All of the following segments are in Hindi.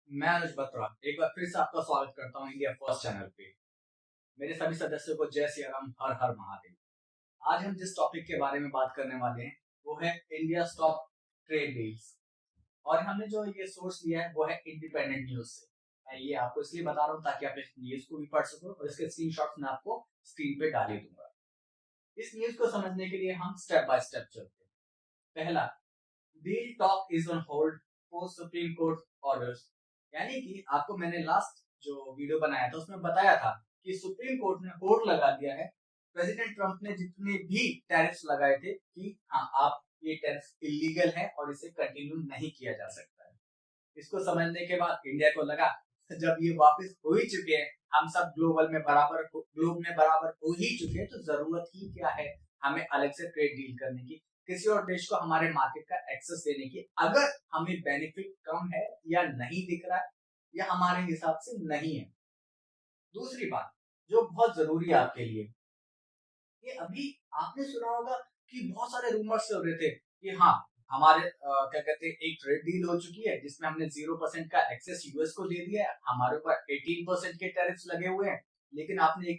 मैं अनुज बत्रा एक बार फिर से आपका स्वागत करता हूँ इंडिया फर्स्ट चैनल पे। मेरे सभी सदस्यों को जय सिया राम, हर हर महादेव। आज हम जिस टॉपिक के बारे में बात करने वाले हैं वो है इंडिया स्टॉक ट्रेड डील्स। और हमने जो ये सोर्स लिया है वो है इंडिपेंडेंट न्यूज से। मैं ये आपको इसलिए बता रहा हूँ ताकि आप इस न्यूज को भी पढ़ सको और इसके स्क्रीनशॉट्स मैं आपको स्क्रीन पे डाल ही दूंगा। इस न्यूज को समझने के लिए हम स्टेप बाय स्टेप चलते हैं। पहला, deal talk is on hold post supreme court orders. यानी कि आपको मैंने लास्ट जो वीडियो बनाया था उसमें बताया था कि सुप्रीम कोर्ट ने होल्ड लगा दिया है प्रेसिडेंट ट्रंप ने जितने भी टैरिफ्स लगाए थे कि हाँ आप ये टैरिफ इलीगल है और इसे कंटिन्यू नहीं किया जा सकता है। इसको समझने के बाद इंडिया को लगा जब ये वापस हो ही चुके हैं, हम सब ग्लोब में बराबर हो ही चुके हैं, तो जरूरत ही क्या है हमें अलग से ट्रेड डील करने की, किसी और देश को हमारे मार्केट का एक्सेस देने की, अगर हमें बेनिफिट कम है या नहीं दिख रहा है या हमारे हिसाब से नहीं है। दूसरी बात जो बहुत जरूरी है आपके लिए, ये अभी आपने सुना होगा कि बहुत सारे रूमर्स हो रहे थे कि हाँ हमारे क्या कहते हैं एक ट्रेड डील हो चुकी है जिसमें हमने 0% का एक्सेस यूएस को दे दिया है, हमारे ऊपर 18% के टैरिफ्स लगे हुए हैं। लेकिन आपने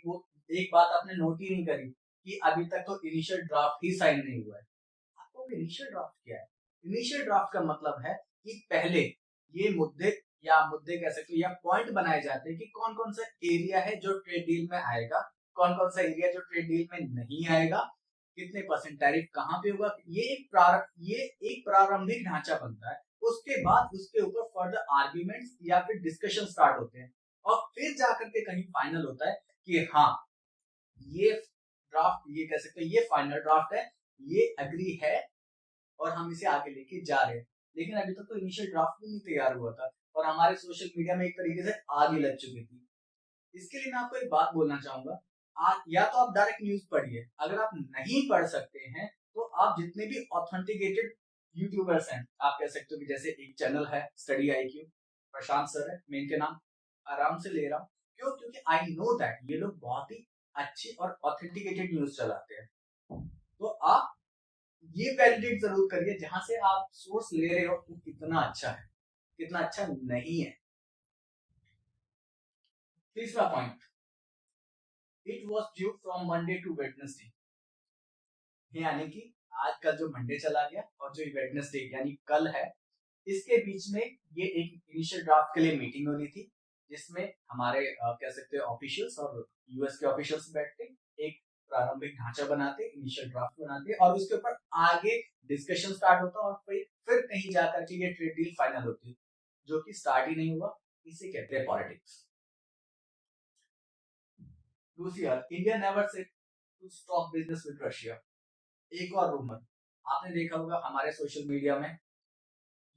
एक बात आपने नोट ही नहीं करी कि अभी तक तो इनिशियल ड्राफ्ट ही साइन नहीं हुआ है। आपको इनिशियल ड्राफ्ट क्या है? इनिशियल ड्राफ्ट का मतलब है कि पहले ये मुद्दे कह सकते हो या पॉइंट बनाए जाते हैं कि कौन कौन सा एरिया है जो ट्रेड डील में आएगा, कौन कौन सा एरिया जो ट्रेड डील में नहीं आएगा, कितने परसेंट टैरिफ कहाँ पे होगा। ये एक प्रारंभिक ढांचा बनता है। उसके बाद उसके ऊपर फर्दर आर्ग्यूमेंट्स या फिर डिस्कशन स्टार्ट होते हैं और फिर जाकर के कहीं फाइनल होता है कि हाँ ये ड्राफ्ट, ये कह सकते हो ये फाइनल ड्राफ्ट है, ये अग्री है और हम इसे आगे लेके जा रहे हैं। लेकिन अभी तक तो इनिशियल ड्राफ्ट भी नहीं तैयार हुआ था और हमारे सोशल मीडिया में एक तरीके से आग ही लग चुकी थी। इसके लिए मैं आपको एक बात बोलना चाहूंगा, या तो आप डायरेक्ट न्यूज पढ़िए, अगर आप नहीं पढ़ सकते हैं तो आप जितने भी ऑथेंटिकेटेड यूट्यूबर्स हैं, आप कह सकते हो कि जैसे एक चैनल है स्टडी आईक्यू, प्रशांत सर है, मैं इनके नाम आराम से ले रहा हूँ। क्यों? क्योंकि आई नो दैट ये लोग बहुत ही अच्छी और ऑथेंटिकेटेड न्यूज चलाते हैं। तो आप ये वैलिडेट जरूर करिए जहां से आप सोर्स ले रहे हो वो कितना अच्छा है, कितना अच्छा नहीं है। तीसरा point, it was due from Monday to Wednesday. यानी कि आज का जो मंडे चला गया और जो वेडनेसडे यानी कल है, इसके बीच में ये एक इनिशियल ड्राफ्ट के लिए मीटिंग होनी थी जिसमें हमारे कह सकते हैं ऑफिशियल्स और यूएस के ऑफिशियल्स बैठते, एक प्रारंभिक ढांचा बनाते, इनिशियल ड्राफ्ट बनाते और उसके ऊपर आगे डिस्कशन स्टार्ट होता और फिर कहीं जाकर के ये ट्रेड डील फाइनल होती, जो कि स्टार्ट ही नहीं हुआ। इसे कहते हैं पॉलिटिक्स। दूसरी बात, India never said to stop business with Russia. एक और रूमर आपने देखा होगा हमारे सोशल मीडिया में,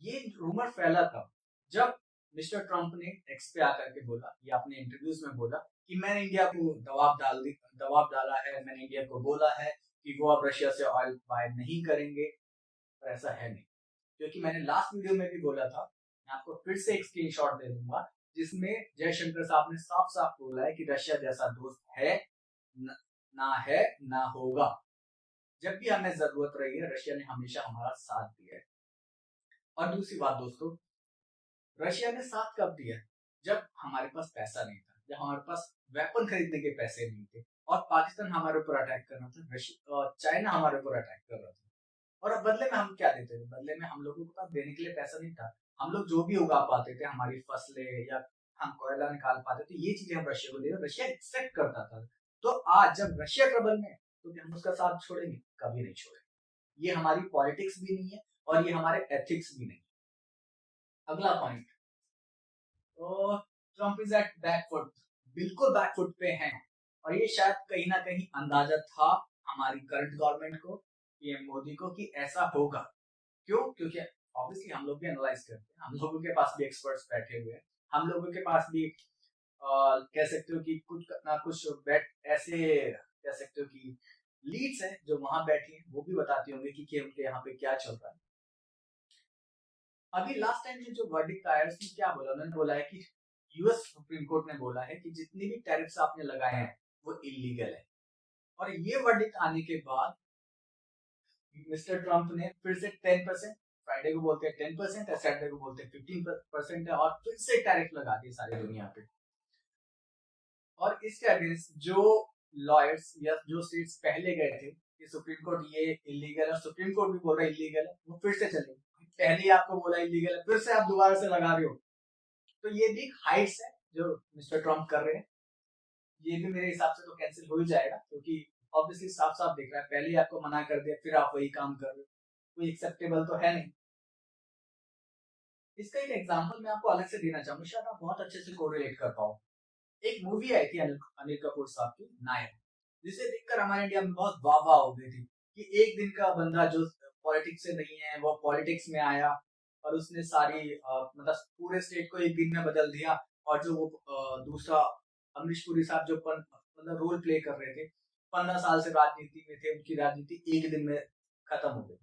ये रूमर फैला था जब मिस्टर ट्रंप ने एक्स पे आकर के बोला या अपने इंटरव्यूज में बोला कि मैंने इंडिया को दबाव डाला है, मैंने इंडिया को बोला है कि वो अब रशिया से ऑयल बाय नहीं करेंगे। पर ऐसा है नहीं, क्योंकि मैंने लास्ट वीडियो में भी बोला था, मैं आपको फिर से एक स्क्रीनशॉट दे दूंगा जिसमें जयशंकर साहब ने साफ साफ बोला है कि रशिया जैसा दोस्त है न, ना है ना होगा। जब भी हमें जरूरत रही है रशिया ने हमेशा हमारा साथ दिया है। और दूसरी बात दोस्तों, रशिया ने साथ कब दिया? जब हमारे पास पैसा नहीं था, जब हमारे पास वेपन खरीदने के पैसे नहीं थे और पाकिस्तान हमारे ऊपर अटैक कर रहा था, चाइना हमारे ऊपर अटैक कर रहा था। और अब बदले में हम क्या देते थे? बदले में हम लोगों के पास देने के लिए पैसा नहीं था। हम लोग जो भी उगा पाते थे, हमारी फसलें या हम कोयला निकाल पाते थे, ये चीजें हम रशिया को दे, रशिया एक्सेप्ट करता था। तो आज जब रशिया ट्रबल में है तो क्या हम उसका साथ छोड़ेंगे? कभी नहीं छोड़ेंगे। ये हमारी पॉलिटिक्स भी नहीं है और ये हमारे एथिक्स भी नहीं। अगला पॉइंट, तो ट्रम्प इज एट बैकफुट, बिल्कुल बैकफुट पे हैं और ये शायद कहीं ना कहीं अंदाजा था हमारी करंट गवर्नमेंट को, पीएम मोदी को, कि ऐसा होगा। क्यों? क्योंकि ऑब्वियसली हम लोग भी एनालाइज करते हैं, हम लोगों के पास भी एक्सपर्ट्स बैठे हुए हैं, हम लोगों के पास भी कह सकते हो कि कुछ ना कुछ ऐसे कह सकते हो कि लीड्स हैं जो वहां बैठी हैं, वो भी बताती होंगे कि उनके यहाँ पे क्या चल रहा है। अभी लास्ट टाइम जो वर्डिक्ट आया उसने क्या बोला? उन्होंने बोला है कि यूएस सुप्रीम कोर्ट ने बोला है कि जितने भी टैरिफ्स आपने लगाए हैं वो इलीगल है। और ये वर्डिक्ट आने के बाद मिस्टर ट्रंप ने फिर से 10%, फ्राइडे को बोलते हैं 10% है, सैटरडे को बोलते हैं 15% है, और फिर से टैरिफ लगा दी सारी दुनिया पे। और इसके अगेंस्ट जो लॉयर्स या जो स्टेट्स पहले गए थे कि सुप्रीम कोर्ट ये इलीगल है, सुप्रीम कोर्ट भी बोल रहा है इलीगल है, वो फिर से चले। पहले ही आपको बोला इलीगल है, फिर से आप दोबारा से लगा रहे हो। तो ये भी हाइट्स है जो मिस्टर ट्रम्प कर रहे हैं। ये भी मेरे हिसाब से तो कैंसिल हो ही जाएगा, क्योंकि ऑब्वियसली साफ साफ दिख रहा है, पहले ही आपको मना कर दिया, फिर आप वही काम कर रहे हो, कोई एक्सेप्टेबल तो है नहीं। इसका एक एग्जांपल मैं आपको अलग से देना चाहूंगा, शायद आप बहुत अच्छे से कोरिलेट कर पाओ। एक मूवी आई थी अनिल कपूर साहब की, नायक, जिसे देखकर हमारे इंडिया में बहुत वाह वाह हो गई थी कि एक दिन का बंदा जो पॉलिटिक्स से नहीं है वो पॉलिटिक्स में आया और उसने सारी मतलब पूरे स्टेट को एक दिन में बदल दिया। और जो वो दूसरा अमरीश पुरी साहब जो मतलब रोल प्ले कर रहे थे, 15 साल से राजनीति में थे, उनकी राजनीति एक दिन में खत्म हो गई।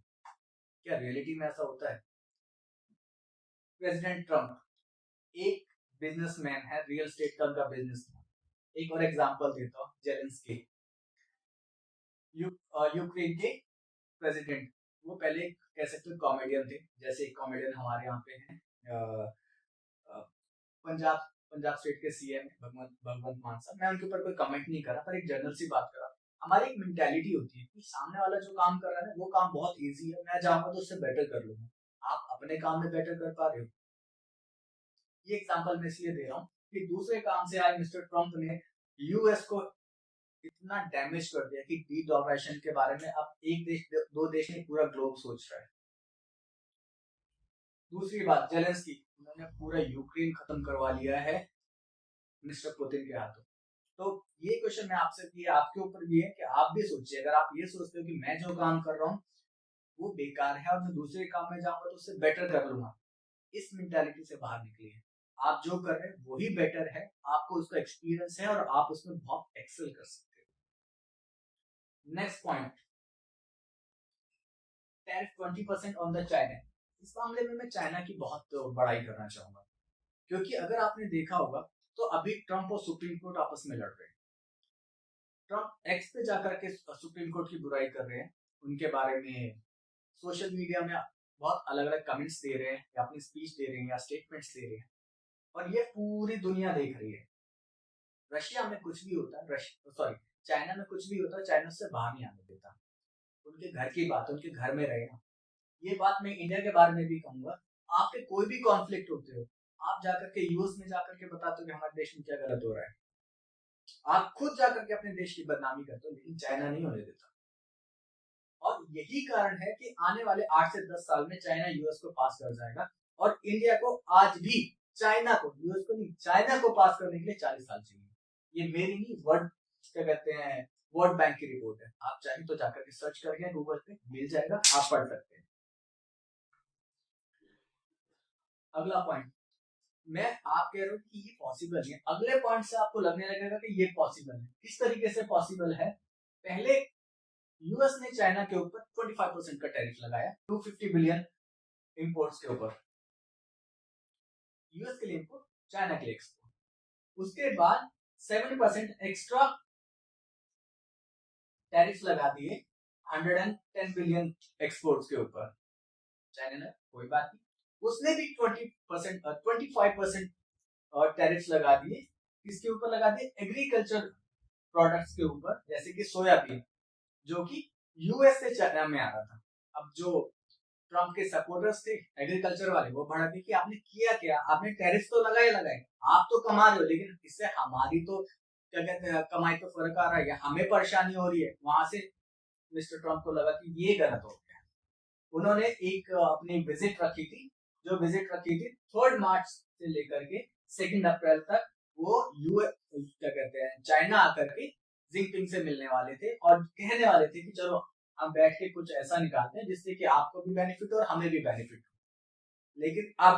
क्या रियलिटी में ऐसा होता है? प्रेसिडेंट ट्रम्प एक बिजनेसमैन है, रियल स्टेट का उनका बिजनेस। एक और एग्जांपल देता हूँ, जेलेंस्की, यूक्रेन के प्रेसिडेंट, वो पहले कह सकते हो कॉमेडियन थे, जैसे एक कॉमेडियन हमारे यहाँ पे हैं पंजाब पंजाब स्टेट के सीएम भगवंत मान साहब। मैं उनके ऊपर कोई कमेंट नहीं कर रहा, पर एक जनरल सी बात कर रहा। हमारी एक मेंटालिटी होती है कि सामने वाला जो काम कर रहा है वो काम बहुत इजी है, मैं जाऊंगा तो उससे बेटर कर लूंगा। आप अपने काम में बेटर कर पा रहे हो? ये एग्जांपल मैं इसलिए दे रहा हूँ कि दूसरे काम से आज मिस्टर ट्रम्प ने यूएस को इतना डैमेज कर दिया कि डी डॉलराइजेशन के बारे में अब एक देश दो देश नहीं पूरा ग्लोब सोच रहा है। दूसरी बात, जेलेंस्की, उन्होंने पूरा यूक्रेन खत्म करवा लिया है मिस्टर पुतिन के हाथों। तो ये क्वेश्चन मैं आपसे भी आपके ऊपर भी है कि आप भी सोचिए, अगर आप ये सोचते हो कि मैं जो काम कर रहा हूँ वो बेकार है और मैं दूसरे काम में जाऊंगा तो उससे बेटर कर लूंगा, इस मेंटालिटी से बाहर निकलिए। आप जो कर रहे हैं वही बेटर है, आपको उसका एक्सपीरियंस है और आप उसमें बहुत एक्सेल कर सकते हो। Next point, tariff 20% on the China. इस मामले में मैं चाइना की बहुत बड़ाई करना चाहूंगा, क्योंकि अगर आपने देखा होगा तो अभी ट्रम्प और सुप्रीम कोर्ट आपस में लड़ रहे हैं। ट्रम्प एक्स पे जाकर के सुप्रीम कोर्ट की बुराई कर रहे हैं, उनके बारे में सोशल मीडिया में बहुत अलग अलग कमेंट्स दे रहे हैं या अपनी स्पीच दे रहे हैं या स्टेटमेंट्स दे रहे हैं, और ये पूरी दुनिया देख रही है। रशिया में कुछ भी होता है, सॉरी, चाइना में कुछ भी होता है, चाइना से बाहर नहीं आने देता। उनके घर की बात, उनके घर में रहेगा। ये बात मैं इंडिया के बारे में भी कहूंगा। आपके कोई भी कॉन्फ्लिक्ट होते हो, आप जाकर के यूएस में जाकर के बताते हो कि हमारे देश में क्या गलत हो रहा है, आप खुद जाकर के अपने देश की बदनामी करते हो, लेकिन चाइना नहीं होने देता। और यही कारण है कि आने वाले 8 से 10 साल में चाइना यूएस को पास कर जाएगा, और इंडिया को आज भी चाइना को, यूएस को नहीं, चाइना को पास करने के लिए 40 साल चाहिए। ये मेरी नहीं, वर्ल्ड क्या कहते हैं, वर्ल्ड बैंक की रिपोर्ट है। आप चाहें तो जाकर के सर्च करके गूगल पे मिल जाएगा, आप पढ़ सकते हैं। अगला पॉइंट, मैं आप कह रहे हो कि ये पॉसिबल है, अगले पॉइंट से आपको लगने लगेगा कि ये पॉसिबल है। किस तरीके से पॉसिबल है? पहले यूएस ने चाइना के ऊपर 25% का टैरिफ लगाया 250 बिलियन इंपोर्ट्स के ऊपर, यूएस के लिए इंपोर्ट, चाइना के लिए एक्सपोर्ट। उसके बाद 7% एक्स्ट्रा टैरिफ लगा दिए 110 बिलियन एक्सपोर्ट्स के ऊपर। चाइना ने कोई बात नहीं, उसने भी 25% और टैरिफ लगा दिए। किसके ऊपर लगा दिए? एग्रीकल्चर प्रोडक्ट्स के ऊपर, जैसे कि सोयाबीन, जो कि यूएस से चाइना में आ रहा था। अब जो ट्रम्प के सपोर्टर्स थे एग्रीकल्चर वाले, वो भड़के कि आपने किया क्या, आपने टैरिफ तो लगाए, आप तो कमा रहे हो, लेकिन इससे हमारी तो क्या कहते हैं कमाई तो फर्क आ रहा है, हमें परेशानी हो रही है। वहां से मिस्टर ट्रम्प को लगा कि ये गलत हो गया। उन्होंने एक अपनी विजिट रखी थी, जो विजिट रखी थी 3 मार्च से लेकर के 2 अप्रैल तक, वो यूएस क्या कहते हैं चाइना आकर के जिनपिंग से मिलने वाले थे और कहने वाले थे कि चलो हम बैठ के कुछ ऐसा निकालते हैं जिससे कि आपको भी बेनिफिट हो और हमें भी बेनिफिट हो। लेकिन अब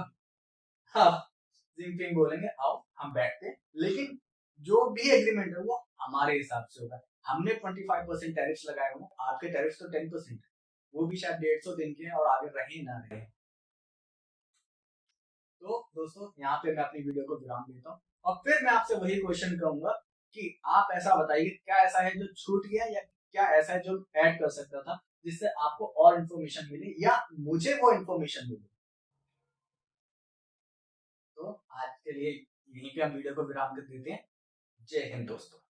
जिनपिंग बोलेंगे आओ हम बैठते हैं, लेकिन जो भी एग्रीमेंट है वो हमारे हिसाब से होगा। हमने 25% टैरिफ्स लगाए हुए, आपके टैरिफ्स तो 10%, वो भी शायद 150 दिन के हैं और आगे रहे ना रहे। तो दोस्तों यहाँ पे मैं अपनी वीडियो को विराम देता हूँ, और फिर मैं आपसे वही क्वेश्चन करूंगा कि आप ऐसा बताइए क्या ऐसा है जो छूट गया या क्या ऐसा है जो ऐड कर सकता था जिससे आपको और इन्फॉर्मेशन मिले या मुझे वो इन्फॉर्मेशन मिले। तो आज के लिए यहीं पे हम वीडियो को विराम कर देते हैं। जय हिंद दोस्तों।